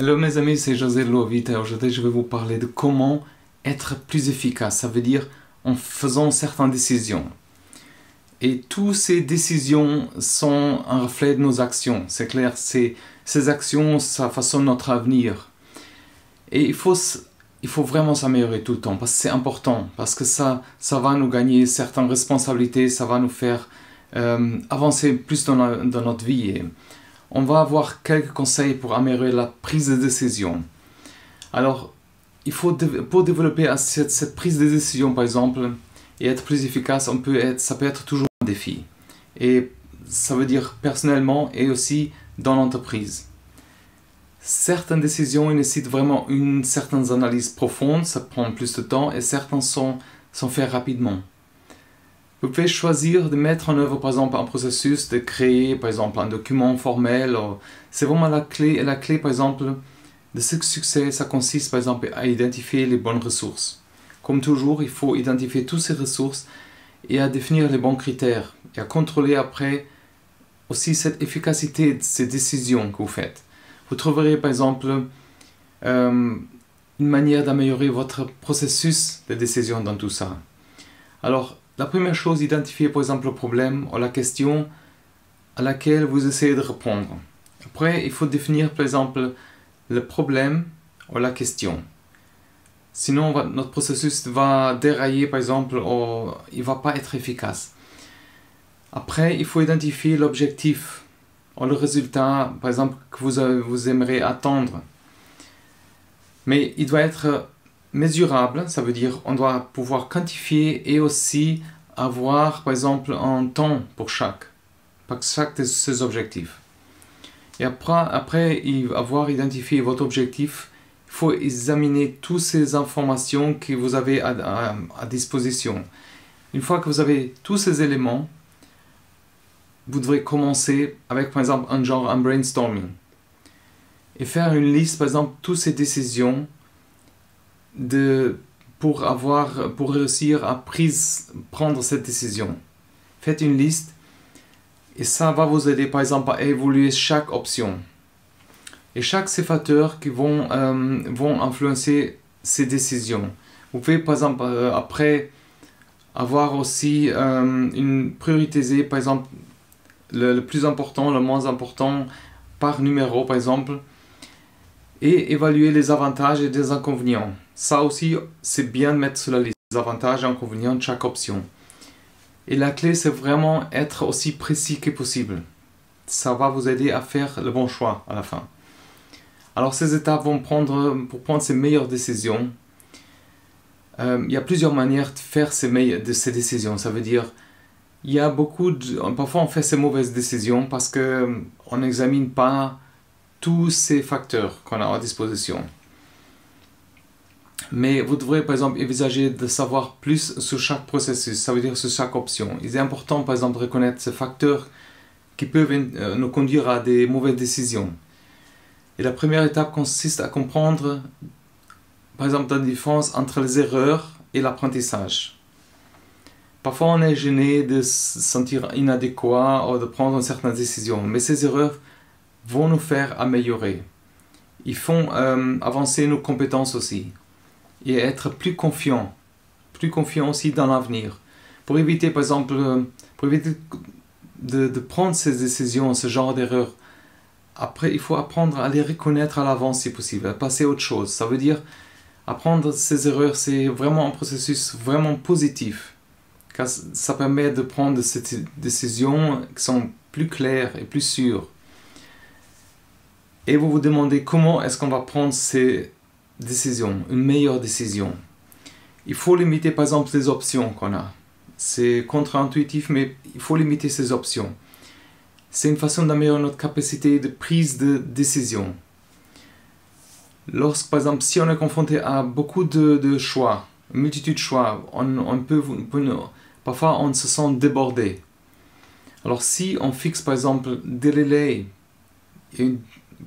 Hello mes amis, c'est José Lovit et aujourd'hui je vais vous parler de comment être plus efficace. Ça veut dire en faisant certaines décisions. Et toutes ces décisions sont un reflet de nos actions. C'est clair, ces actions, ça façonne notre avenir. Et il faut vraiment s'améliorer tout le temps parce que c'est important. Parce que ça va nous gagner certaines responsabilités, ça va nous faire avancer plus dans notre vie. Et on va avoir quelques conseils pour améliorer la prise de décision. Alors, pour développer cette prise de décision, par exemple, et être plus efficace, ça peut être toujours un défi. Et ça veut dire personnellement et aussi dans l'entreprise. Certaines décisions nécessitent vraiment une certaine analyse profonde, ça prend plus de temps, et certaines sont faites rapidement. Vous pouvez choisir de mettre en œuvre, par exemple, un processus, de créer, par exemple, un document formel. C'est vraiment la clé. Et la clé, par exemple, de ce succès, ça consiste, par exemple, à identifier les bonnes ressources. Comme toujours, il faut identifier toutes ces ressources et à définir les bons critères. Et à contrôler après aussi cette efficacité de ces décisions que vous faites. Vous trouverez, par exemple, une manière d'améliorer votre processus de décision dans tout ça. Alors, la première chose, identifier par exemple le problème ou la question à laquelle vous essayez de répondre. Après, il faut définir par exemple le problème ou la question. Sinon, notre processus va dérailler par exemple ou il ne va pas être efficace. Après, il faut identifier l'objectif ou le résultat par exemple que vous aimeriez attendre. Mais il doit être mesurable, ça veut dire on doit pouvoir quantifier et aussi avoir par exemple un temps pour chaque de ces objectifs. Et après avoir identifié votre objectif, il faut examiner toutes ces informations que vous avez à disposition. Une fois que vous avez tous ces éléments, vous devrez commencer avec par exemple un brainstorming et faire une liste par exemple de toutes ces décisions pour réussir à prendre cette décision. Faites une liste et ça va vous aider par exemple à évaluer chaque option. Et chaque ces facteurs qui vont influencer ces décisions. Vous pouvez par exemple après avoir aussi prioriser par exemple le plus important, le moins important par numéro par exemple. Et évaluer les avantages et les inconvénients. Ça aussi, c'est bien de mettre sur la liste les avantages et inconvénients de chaque option. Et la clé, c'est vraiment être aussi précis que possible. Ça va vous aider à faire le bon choix à la fin. Alors ces étapes vont pour prendre ces meilleures décisions. Il y a plusieurs manières de faire ces décisions. Ça veut dire, il y a parfois on fait ces mauvaises décisions parce qu'on n'examine pas tous ces facteurs qu'on a à disposition. Mais vous devrez par exemple envisager de savoir plus sur chaque processus, ça veut dire sur chaque option. Il est important par exemple de reconnaître ces facteurs qui peuvent nous conduire à des mauvaises décisions. Et la première étape consiste à comprendre par exemple la différence entre les erreurs et l'apprentissage. Parfois on est gêné de se sentir inadéquat ou de prendre une certaine décision, mais ces erreurs vont nous faire améliorer. Ils font avancer nos compétences aussi. Et être plus confiant aussi dans l'avenir. Pour éviter, par exemple, de prendre ces décisions, ce genre d'erreurs, après, il faut apprendre à les reconnaître à l'avance si possible, à passer à autre chose. Ça veut dire, apprendre ces erreurs, c'est vraiment un processus vraiment positif. Car ça permet de prendre ces décisions qui sont plus claires et plus sûres. Et vous vous demandez comment est-ce qu'on va prendre ces décisions, une meilleure décision. Il faut limiter par exemple les options qu'on a. C'est contre-intuitif, mais il faut limiter ces options. C'est une façon d'améliorer notre capacité de prise de décision. Par exemple, si on est confronté à beaucoup de choix, une multitude de choix, parfois on se sent débordé. Alors si on fixe par exemple des délais,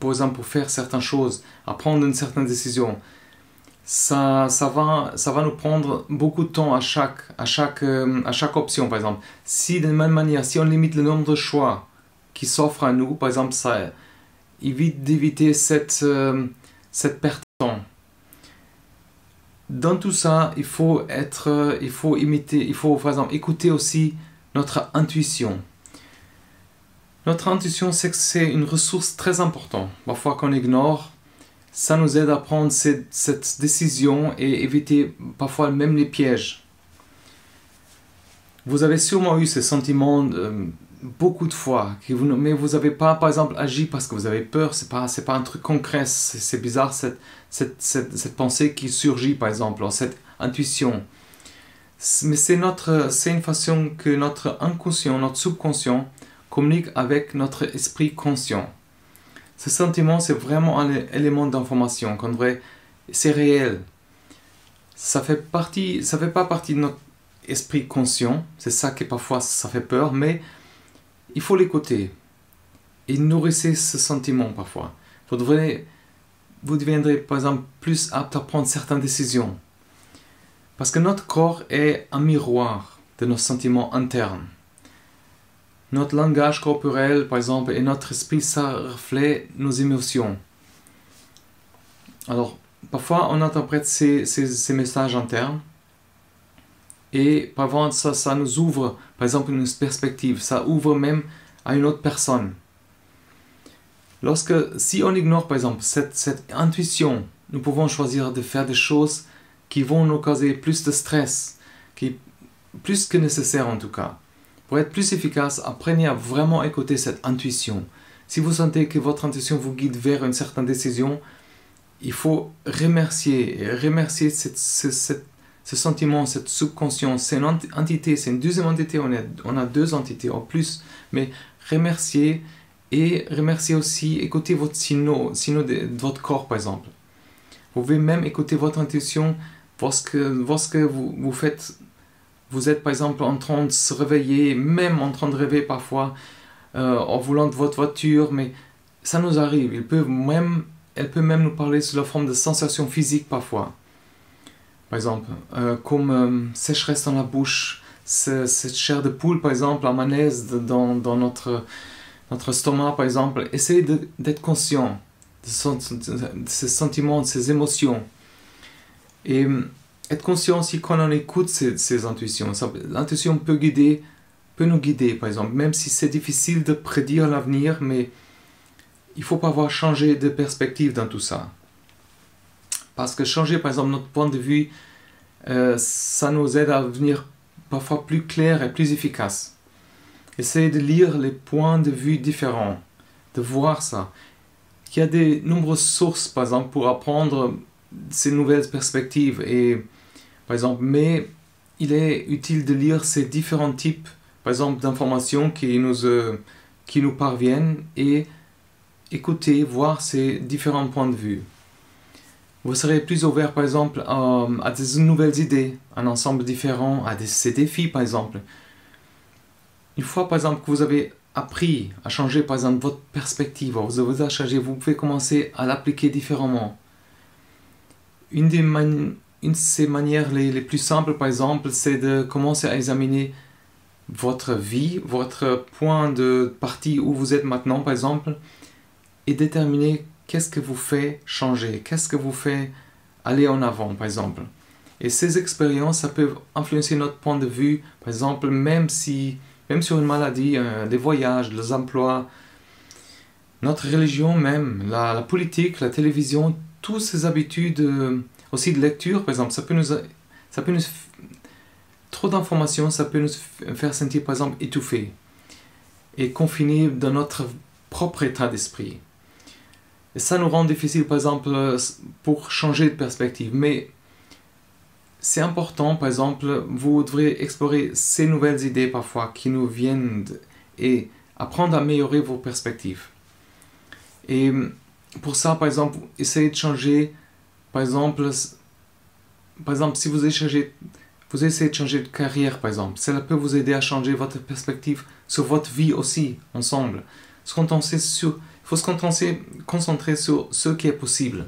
par exemple pour faire certaines choses, à prendre une certaine décision, ça va nous prendre beaucoup de temps à chaque option par exemple. Si de la même manière, si on limite le nombre de choix qui s'offrent à nous, par exemple ça évite d'éviter cette perte de temps. Dans tout ça, il faut par exemple écouter aussi notre intuition. Notre intuition, c'est que c'est une ressource très importante, parfois qu'on ignore. Ça nous aide à prendre cette décision et éviter parfois même les pièges. Vous avez sûrement eu ce sentiment beaucoup de fois, mais vous n'avez pas, par exemple, agi parce que vous avez peur. C'est pas un truc concret. C'est bizarre cette pensée qui surgit, par exemple, cette intuition. Mais c'est une façon que notre inconscient, notre subconscient communique avec notre esprit conscient. Ce sentiment, c'est vraiment un élément d'information. C'est réel. Ça fait pas partie de notre esprit conscient. C'est ça qui parfois ça fait peur, mais il faut l'écouter. Et nourrissez ce sentiment parfois. Vous deviendrez par exemple plus apte à prendre certaines décisions. Parce que notre corps est un miroir de nos sentiments internes. Notre langage corporel, par exemple, et notre esprit, ça reflète nos émotions. Alors, parfois, on interprète ces messages internes. Et parfois, ça nous ouvre, par exemple, une perspective. Ça ouvre même à une autre personne. Si on ignore, par exemple, cette intuition, nous pouvons choisir de faire des choses qui vont nous causer plus de stress, plus que nécessaire en tout cas. Pour être plus efficace, apprenez à vraiment écouter cette intuition. Si vous sentez que votre intuition vous guide vers une certaine décision, il faut remercier ce sentiment, cette subconscience. C'est une entité, c'est une deuxième entité, on a deux entités en plus, mais remercier et remercier aussi, écoutez votre signaux de votre corps par exemple. Vous pouvez même écouter votre intuition lorsque vous faites. Vous êtes par exemple en train de se réveiller, même en train de rêver parfois, en voulant de votre voiture, mais ça nous arrive. Elle peut même nous parler sous la forme de sensations physiques parfois. Par exemple, comme sécheresse dans la bouche, cette chair de poule par exemple, la malaise dans notre estomac par exemple. Essayez d'être conscient de ces sentiments, de ces émotions. Et être conscient aussi quand on écoute ces intuitions. L'intuition peut nous guider, par exemple, même si c'est difficile de prédire l'avenir, mais il ne faut pas avoir changé de perspective dans tout ça. Parce que changer, par exemple, notre point de vue, ça nous aide à devenir parfois plus clair et plus efficace. Essayez de lire les points de vue différents, de voir ça. Il y a de nombreuses sources, par exemple, pour apprendre ces nouvelles perspectives par exemple, mais il est utile de lire ces différents types, par exemple, d'informations qui nous parviennent et écouter, voir ces différents points de vue. Vous serez plus ouvert, par exemple, à des nouvelles idées, un ensemble différent, ces défis, par exemple. Une fois, par exemple, que vous avez appris à changer, par exemple, votre perspective, vous avez changé, vous pouvez commencer à l'appliquer différemment. Une de ces manières les plus simples, par exemple, c'est de commencer à examiner votre vie, votre point de partie où vous êtes maintenant, par exemple, et déterminer qu'est-ce que vous fait changer, qu'est-ce que vous fait aller en avant, par exemple. Et ces expériences, ça peut influencer notre point de vue, par exemple, même sur une maladie, les voyages, les emplois, notre religion même, la politique, la télévision, toutes ces habitudes, aussi de lecture, par exemple, trop d'informations, ça peut nous faire sentir, par exemple, étouffés et confinés dans notre propre état d'esprit. Et ça nous rend difficile, par exemple, pour changer de perspective. Mais c'est important, par exemple, vous devrez explorer ces nouvelles idées parfois qui nous viennent et apprendre à améliorer vos perspectives. Et pour ça, par exemple, essayez de changer, par exemple, si vous essayez de changer de carrière, par exemple, cela peut vous aider à changer votre perspective sur votre vie aussi, ensemble. Il faut se concentrer sur ce qui est possible.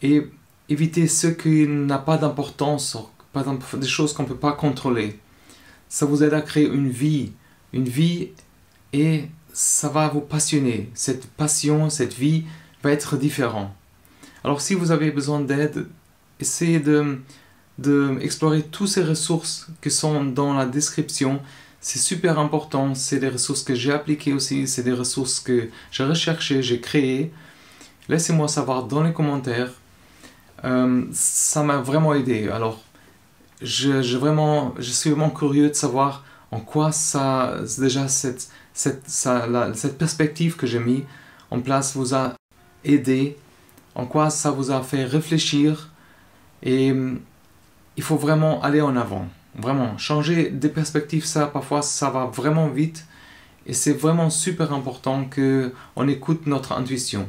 Et éviter ce qui n'a pas d'importance, par exemple, des choses qu'on ne peut pas contrôler. Ça vous aide à créer une vie et ça va vous passionner. Cette passion, cette vie va être différent. Alors si vous avez besoin d'aide, essayez de explorer toutes ces ressources qui sont dans la description. C'est super important, c'est des ressources que j'ai appliquées aussi, c'est des ressources que j'ai recherchées, j'ai créées. Laissez-moi savoir dans les commentaires. Ça m'a vraiment aidé. Alors, je suis vraiment curieux de savoir en quoi cette perspective que j'ai mis en place vous a aidé, en quoi ça vous a fait réfléchir. Et il faut vraiment aller en avant. Vraiment, changer des perspectives, parfois ça va vraiment vite. Et c'est vraiment super important qu'on écoute notre intuition.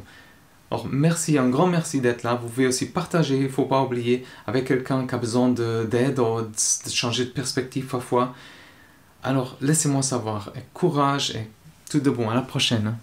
Alors merci, un grand merci d'être là. Vous pouvez aussi partager, il ne faut pas oublier, avec quelqu'un qui a besoin d'aide ou de changer de perspective parfois. Alors laissez-moi savoir. Et courage et tout de bon. À la prochaine.